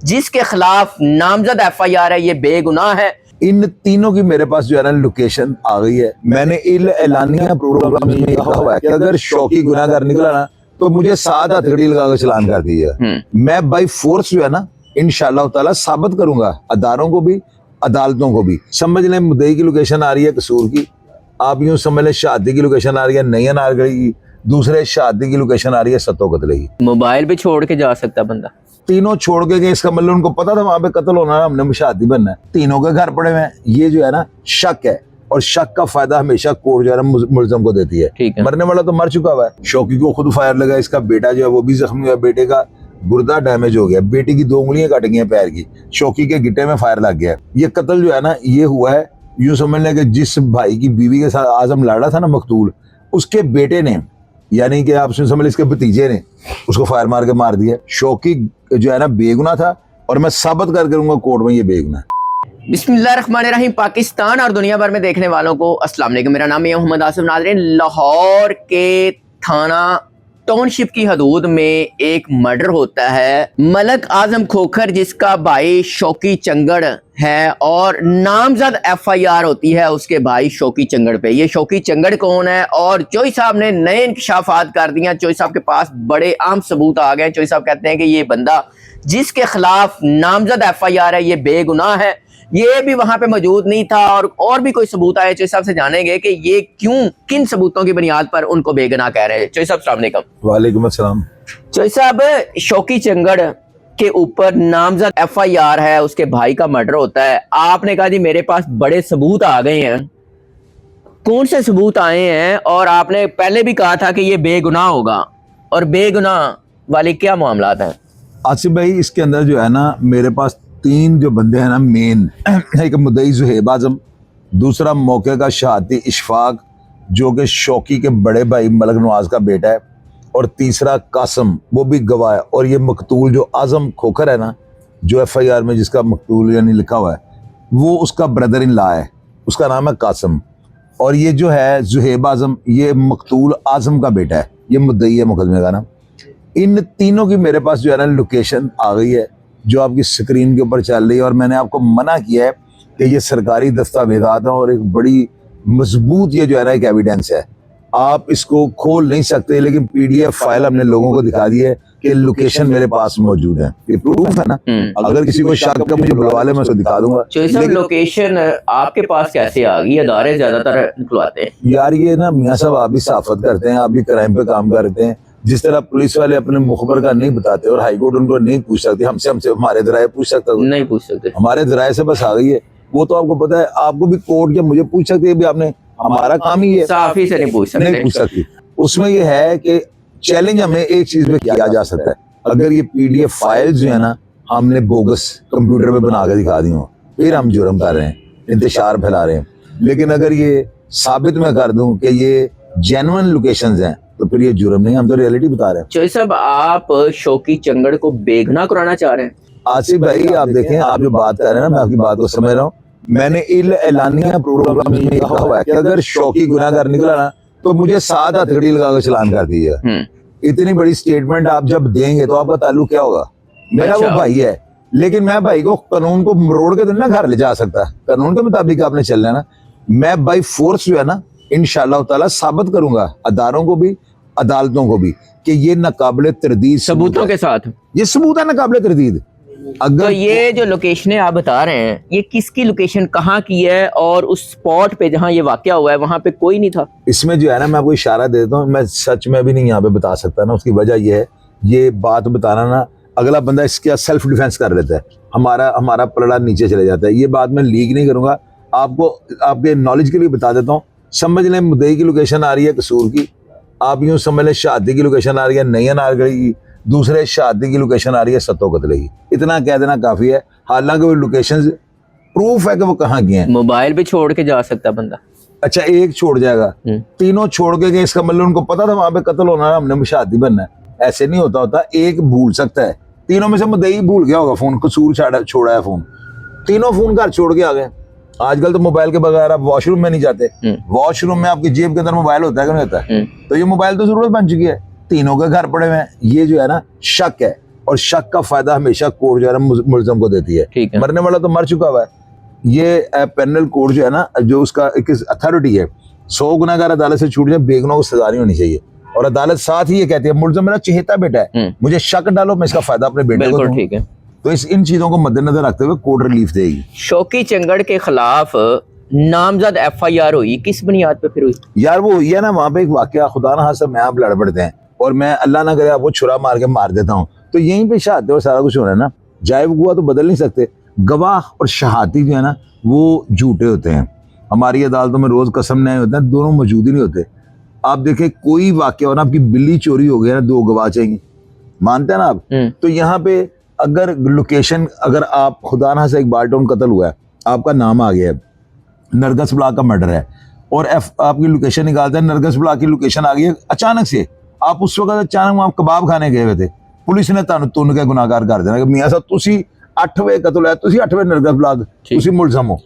جس کے خلاف نامزد FIR ہے یہ بے گناہ ہے۔ ان تینوں کی میرے پاس جو ہے نا لوکیشن آ گئی ہے۔ میں نے اعلانیہ پروگرام میں کہا ہوا ہے کہ اگر شوقی گناہ گار نکلا نا تو مجھے 7 ہتھکڑی لگا کے چلان کر دیجیے۔ میں بائی فورس جو ہے نا انشاءاللہ تعالیٰ ثابت کروں گا اداروں کو بھی عدالتوں کو بھی۔ سمجھ لیں مدعی کی لوکیشن آ رہی ہے قصور کی، آپ یوں سمجھ لیں شہادی کی لوکیشن آ رہی ہے نئی انارگلی کی، دوسرے شہادی کی لوکیشن آ رہی ہے ستو قتلے کی۔ موبائل بھی چھوڑ کے جا سکتا بندہ؟ تینوں چھوڑ کے گئے، اس کا مطلب ان کو پتا تھا وہاں پہ قتل ہونا ہے، ہم نے مشاہدی بننا ہے، تینوں کے گھر پڑے ہوئے ہیں۔ یہ جو ہے نا شک ہے، اور شک کا فائدہ ہمیشہ کورٹ جو ہے نا ملزم کو دیتی ہے۔ مرنے والا تو مر چکا ہوا ہے، شوقی کو خود فائر لگا، اس کا بیٹا جو ہے وہ بھی زخمی ہوا، بیٹے کا گردہ ڈیمیج ہو گیا، بیٹی کی 2 انگلیاں کٹ گئی ہیں پیر کی، شوقی کے گٹے میں فائر لگ گیا۔ یہ قتل جو ہے نا یہ ہوا ہے یوں سمجھ لیں کہ جس بھائی کی بیوی کے ساتھ اعظم لڑا تھا نا مقتول، اس کے بیٹے نے یعنی کہ آپ سمجھ لیں اس کے بھتیجے نے اس کو فائر مار کے مار دیا۔ شوقی جو ہے نا بے گناہ تھا، اور میں ثابت کر کے دوں گا کورٹ میں یہ بے گناہ ہے۔ بسم اللہ الرحمن الرحیم۔ پاکستان اور دنیا بھر میں دیکھنے والوں کو السلام علیکم، میرا نام ہے محمد آصف۔ ناظرین، لاہور کے تھانہ ٹاؤن شپ کی حدود میں ایک مرڈر ہوتا ہے۔ ملک اعظم کھوکھر جس کا بھائی شوقی چنگڑ ہے، اور نامزد FIR ہوتی ہے اس کے بھائی شوقی چنگڑ پہ۔ یہ شوقی چنگڑ کون ہے؟ اور چوئی صاحب نے نئے انکشافات کر دیا، چوئی صاحب کے پاس بڑے اہم ثبوت آ گئے۔ چوئی صاحب کہتے ہیں کہ یہ بندہ جس کے خلاف نامزد FIR ہے یہ بے گناہ ہے، یہ بھی وہاں پہ موجود نہیں تھا، اور بھی کوئی ثبوت آئے۔ چوئی صاحب سے جانیں گے کہ یہ کیوں، کن ثبوتوں کی بنیاد پر ان کو بے گناہ کہہ رہے ہیں۔ چوئی صاحب السلام علیکم۔ وعلیکم السلام۔ چوئی صاحب، شوقی چنگڑ کے اوپر نامزد FIR ہے، اس کے بھائی کا مرڈر ہوتا ہے، آپ نے کہا جی میرے پاس بڑے ثبوت آ گئے ہیں، کون سے ثبوت آئے ہیں؟ اور آپ نے پہلے بھی کہا تھا کہ یہ بے گناہ ہوگا، اور بے گناہ والے کیا معاملات ہیں؟ آصف بھائی، اس کے اندر جو ہے نا میرے پاس 3 جو بندے ہیں نا مین، ایک مدعی زہیب اعظم، دوسرا موقع کا شہادتی اشفاق جو کہ شوقی کے بڑے بھائی ملک نواز کا بیٹا ہے، اور تیسرا قاسم وہ بھی گواہ ہے، اور یہ مقتول جو اعظم کھوکھر ہے نا جو FIR میں جس کا مقتول یعنی لکھا ہوا ہے وہ اس کا بردر ان لا ہے، اس کا نام ہے قاسم، اور یہ جو ہے زہیب اعظم یہ مقتول اعظم کا بیٹا ہے، یہ مدعی ہے مقدمے کا نا۔ ان تینوں کی میرے پاس جو ہے نا لوکیشن آ گئی ہے جو آپ کی سکرین کے اوپر چل رہی ہے، اور میں نے آپ کو منع کیا ہے کہ یہ سرکاری دستاویزات ہیں اور ایک بڑی مضبوط یہ جو ہے نا ایک ایویڈنس ہے، آپ اس کو کھول نہیں سکتے، لیکن PDF فائل ہم نے لوگوں کو دکھا دی ہے کہ لوکیشن میرے پاس موجود ہے، یہ پروف ہے نا۔ اگر کسی کو شک کا مجھے بلوا لے میں اس کو دکھا دوں گا۔ چوئی صاحب، لوکیشن آپ کے پاس کیسے آ گئی؟ ادارے زیادہ تر نکلواتے ہیں یار، یہ نا میاں صاحب آپ بھی صحافت کرتے ہیں، آپ بھی کرائم پہ کام کرتے ہیں، جس طرح پولیس والے اپنے مخبر کا نہیں بتاتے اور ہائی کورٹ ان کو نہیں پوچھ سکتے، ہم سے ہمارے ذرائع پوچھ سکتا ہے؟ نہیں پوچھ سکتے، ہمارے ذرائع سے بس آ گئی ہے، وہ تو آپ کو پتا ہے، آپ کو بھی کورٹ کے مجھے پوچھ سکتے ہیں، آپ نے ہمارا کام ہی ہے، صحافی سے نہیں پوچھ سکتی۔ اس میں یہ ہے کہ چیلنج ہمیں ایک چیز پہ کیا جا سکتا ہے، اگر یہ PDF فائل جو ہے نا ہم نے بوگس کمپیوٹر پہ بنا کے دکھا دی ہوں، پھر ہم جرم کر رہے ہیں، انتشار پھیلا رہے ہیں، لیکن اگر یہ ثابت میں کر دوں کہ یہ جینوئن لوکیشنز ہیں تو پھر یہ جرم نہیں، ہم تو ریئلٹی بتا رہے ہیں۔ چوئی صاحب، آپ شوقی چنگڑ کو بے گناہ کرانا چاہ رہے ہیں؟ آصف بھائی، آپ دیکھیں، آپ جو بات کر رہے ہیں نا میں آپ کی بات کو سمجھ رہا ہوں، میں نے اعلانیہ پروگرام میں کہا ہوا ہے کہ اگر شوقی گناہ گار نکلا نا تو مجھے 7 ہتھکڑی لگا کے چلان کر دیجیے۔ اتنی بڑی سٹیٹمنٹ آپ جب دیں گے تو آپ کا تعلق کیا ہوگا؟ میرا وہ بھائی ہے، لیکن میں بھائی کو قانون کو مروڑ کے تو نہ گھر لے جا سکتا، قانون کے مطابق آپ نے چلنا ہے نا۔ میں بائی فورس جو ہے نا انشاءاللہ تعالیٰ ثابت کروں گا اداروں کو بھی عدالتوں کو بھی کہ یہ ناقابل تردید ثبوتوں کے ساتھ، یہ ثبوت ہے ناقابل تردید۔ تو یہ جو لوکیشنیں آپ بتا رہے ہیں یہ کس کی لوکیشن، کہاں کی ہے؟ اور اس سپاٹ پہ جہاں یہ واقعہ ہوا ہے وہاں پہ کوئی نہیں تھا؟ اس میں جو ہے نا میں آپ کو اشارہ دے دیتا ہوں، میں سچ میں بھی نہیں یہاں پہ بتا سکتا نا، اس کی وجہ یہ ہے یہ بات بتانا نا اگلا بندہ اس کا سیلف ڈیفینس کر لیتا ہے، ہمارا پلڑا نیچے چلے جاتا ہے، یہ بات میں لیک نہیں کروں گا، آپ کو آپ کے نالج کے لیے بتا دیتا ہوں۔ سمجھ لیں مدعی کی لوکیشن آ رہی ہے قصور کی، آپ یوں سمجھ لیں شہادی کی لوکیشن آ رہی ہے نئی انارگلی کی، دوسرے شہادی کی لوکیشن آ رہی ہے ستو قتلے کی، اتنا کہہ دینا کافی ہے، حالانکہ وہ لوکیشن پروف ہے کہ وہ کہاں گئے ہیں۔ موبائل بھی چھوڑ کے جا سکتا بندہ؟ اچھا، ایک چھوڑ جائے گا، تینوں چھوڑ کے گئے، اس کا مطلب ان کو پتا تھا وہاں پہ قتل ہونا ہے، ہم نے مشاہدی بننا ہے، ایسے نہیں ہوتا، ایک بھول سکتا ہے، تینوں میں سے مدعی بھول گیا ہوگا فون، قصور چھوڑا ہے فون، تینوں فون گھر چھوڑ کے آ گئے۔ آج کل تو موبائل کے بغیر آپ واش روم میں نہیں جاتے، واش روم میں آپ کی جیب کے اندر موبائل ہوتا ہے کہ نہیں ہوتا ہے؟ تو یہ موبائل تو ضرورت بن چکی ہے، تینوں کے گھر پڑے ہوئے ہیں، یہ جو ہے نا شک ہے، اور شک کا فائدہ ہمیشہ کورٹ جو ہے نا ملزم کو دیتی ٹھیک ہے. ہے. مرنے والا تو مر چکا ہوا ہے. یہ پینل کوڈ جو ہے نا, جو اس کا ایک اتھارٹی ہے, 100 گناہگار عدالت سے چھوٹ جائیں, بے گناہوں کو سزا نہیں ہونی چاہیے. اور عدالت ساتھ ہی یہ کہتی ہے ملزم میرا چہیتا بیٹا ہے, مجھے شک ڈالو, میں اس کا فائدہ اپنے بیٹے کو بالکل دوں. ٹھیک ہے. تو ان چیزوں کو مد نظر رکھتے ہوئے کورٹ ریلیف دے گی. شوقی چنگڑ کے خلاف نامزد FIR ہوئی, کس بنیاد پہ پھر ہوئی؟ یار وہ ہوئی ہے نا, وہاں پہ ایک واقعہ, خدا نہ خاصا میں آپ لڑ پڑتے ہیں اور میں اللہ نہ کرے آپ کو چھرا مار کے مار دیتا ہوں, تو یہیں پہ شہادت اور سارا کچھ ہونا ہے نا. جائے ہوا تو بدل نہیں سکتے. گواہ اور شہادی جو ہے نا وہ جھوٹے ہوتے ہیں. ہماری عدالتوں میں روز قسم نئے ہوتے ہیں, دونوں موجود ہی نہیں ہوتے. آپ دیکھیں کوئی واقعہ ہونا, آپ کی بلی چوری ہو گئی ہے نا, 2 گواہ چاہیے, مانتے ہیں نا آپ؟ تو یہاں پہ اگر لوکیشن, اگر آپ خدا نہ سے اقبال ٹاؤن قتل ہوا ہے, آپ کا نام آ گیا ہے, نرگس بلاک کا مرڈر ہے, اور آپ کی لوکیشن نکالتے ہیں, نرگس بلاک کی لوکیشن آ گئی ہے اچانک سے, آپ اس وقت اچانک وہاں کباب کھانے گئے ہوئے تھے, پولیس نے تن کے گناہگار کر دینا کہ میاں صاحب تسی 8ویں قتل ہے, تسی 8ویں نرگس بلاک تسی ملزم ہو.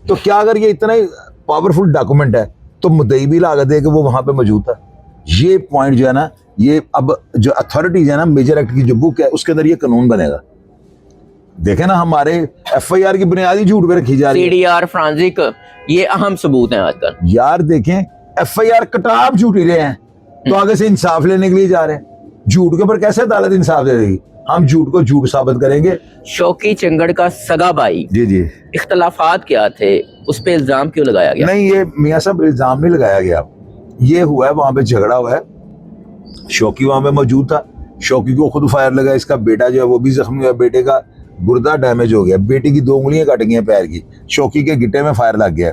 تو کیا اگر یہ اتنا ہی پاورفل ڈاکومنٹ ہے تو مدعی بھی لاگت ہے کہ وہ وہاں پہ موجود تھا. یہ پوائنٹ جو ہے نا, یہ اب جو اتھارٹیز ہے نا, میجر ایکٹ کی جو بک ہے اس کے اندر یہ قانون بنے گا. دیکھیں نا ہمارے FIR کی بنیادی جھوٹ پہ رکھی جا رہی ہے. CDR فرانزک یہ اہم ثبوت ہیں آج کل. یار دیکھیں FIR کتاب جھوٹ ہی رہے ہیں, تو آگے سے انصاف لینے کے لیے جا رہے ہیں. جھوٹ کے اوپر کیسے عدالت انصاف دے گی؟ ہم جھوٹ کو جھوٹ ثابت کریں گے. شوقی چنگڑ کا سگا بھائی, جی اختلافات کیا تھے, اس پہ الزام کیوں لگایا گیا؟ نہیں, یہ میاں صاحب الزام نہیں لگایا گیا, یہ ہوا ہے وہاں پہ جھگڑا ہوا ہے. شوقی وہاں پہ موجود تھا, شوقی کو خود فائر لگا, اس کا بیٹا جو ہے وہ بھی زخمی ہوا, بیٹے کا گردہ ڈیمیج ہو گیا, بیٹی کی 2 انگلیاں کٹ گئی ہیں پیر کی, شوقی کے گٹے میں فائر لگ گیا.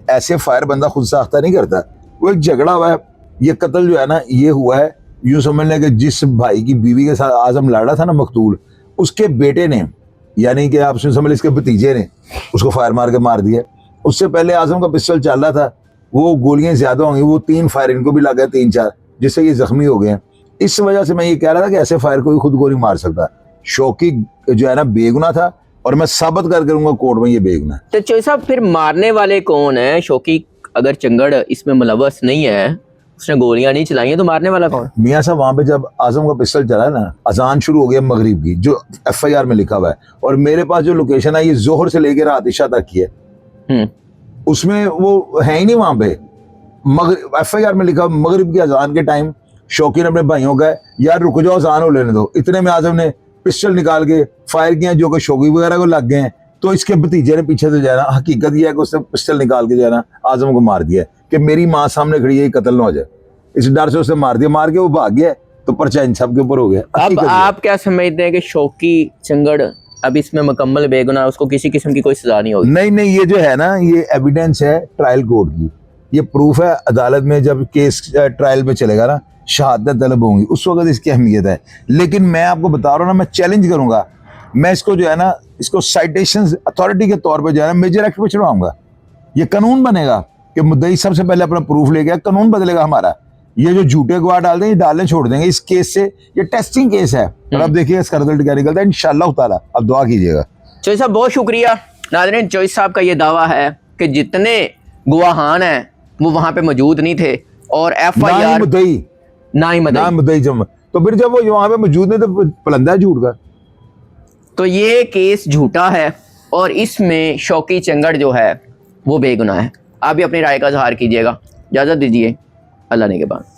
ایسے فائر بندہ خود ساختہ نہیں کرتا, وہ ایک جھگڑا ہوا ہے. یہ قتل جو ہے نا یہ ہوا ہے, یوں سمجھ لیں کہ جس بھائی کی بیوی کے ساتھ اعظم لڑ رہا تھا نا مقتول, اس کے بیٹے نے, یعنی کہ آپ سمجھ لیں اس کے بھتیجے نے اس کو فائر مار کے مار دیا. اس سے پہلے اعظم کا پسٹل چل رہا تھا, وہ گولیاں زیادہ ہوں گی, وہ 3 فائر ان کو بھی لگ گئے, 3-4, جس سے یہ زخمی ہو گئے ہیں. اس وجہ سے میں یہ کہہ رہا تھا کہ ایسے فائر کوئی خود کو نہیں مار سکتا. شوقی جو ہے نا بے گناہ تھا, اور میں ثابت کر کروں گا کورٹ میں یہ بے گناہ ہے. تو چوئی صاحب پھر مارنے والے کون ہیں؟ شوقی اگر چنگڑ اس میں ملوث نہیں ہے, اس نے گولیاں نہیں چلائی ہیں, تو مارنے والا کون؟ میاں صاحب وہاں پہ جب اعظم کا پسٹل چلا ہے نا, اذان شروع ہو گیا مغرب کی, جو FIR میں لکھا ہوا ہے, اور میرے پاس جو لوکیشن ہے یہ ظہر سے لے کے رات عشاء تک کی ہے, اس میں وہ ہے ہی نہیں وہاں پہ. FIR میں لکھا مغرب کی اذان کے ٹائم شوقی نے اپنے بھائیوں کا یار رک جاؤ اذان ہو لینے دو, اتنے میں اعظم نے پسٹل نکال کے فائر کیا جو کہ شوقی وغیرہ کو لگ گئے ہیں. تو اس کے بھتیجے نے پیچھے سے جو ہے نا, حقیقت یہ ہے کہ اس نے پسٹل نکال کے جو ہے نا اعظم کو مار دیا کہ میری ماں سامنے کھڑی ہے, یہ قتل نہ ہو جائے, اس ڈر سے اس نے مار دیا. مار کے وہ بھاگ گیا, تو پرچہ ان سب کے اوپر ہو گیا. اب آپ کیا سمجھتے ہیں کہ شوقی چنگڑ اب اس میں مکمل بے گناہ, اس کو کسی قسم کی کوئی سزا نہیں ہوگی؟ نہیں, یہ جو ہے نا یہ ایویڈنس ہے ٹرائل کورٹ کی, یہ پروف ہے. عدالت میں جب کیس ٹرائل پہ چلے گا نا, شہادت طلب ہوں گی, اس وقت اس کی اہمیت ہے. لیکن میں آپ کو بتا رہا ہوں نا, میں چیلنج کروں گا, میں اس کو جو ہے نا, اس کو سائٹیشن اتھارٹی کے طور پہ جو ہے نا میجر ایکٹ پہ چڑھواؤں گا. یہ قانون بنے گا کہ مدعی سب سے پہلے اپنا پروف لے گیا, قانون بدلے گا ہمارا. یہ جو جھوٹے گواہ ڈال دیں, یہ ڈالنے چھوڑ دیں گے اس کیس سے. یہ ٹیسٹنگ کیس ہے, اور اب دیکھیے اس کا رزلٹ کیا نکلتا ہے انشاءاللہ تعالیٰ. اب دعا کیجیے گا. چوئی صاحب بہت شکریہ. ناظرین, چوئی صاحب کا یہ دعویٰ ہے کہ جتنے گواہان ہیں وہ وہاں پہ موجود نہیں تھے, اور FIR نہ ہی مدعی جب, تو پھر جب وہ وہاں پہ موجود نہیں تو پلندہ ہے جھوٹ کا. تو یہ کیس جھوٹا ہے, اور اس میں شوقی چنگڑ جو ہے وہ بے گناہ ہے. آپ بھی اپنی رائے کا اظہار کیجیے گا. اجازت دیجیے, اللہ نے کے بعد.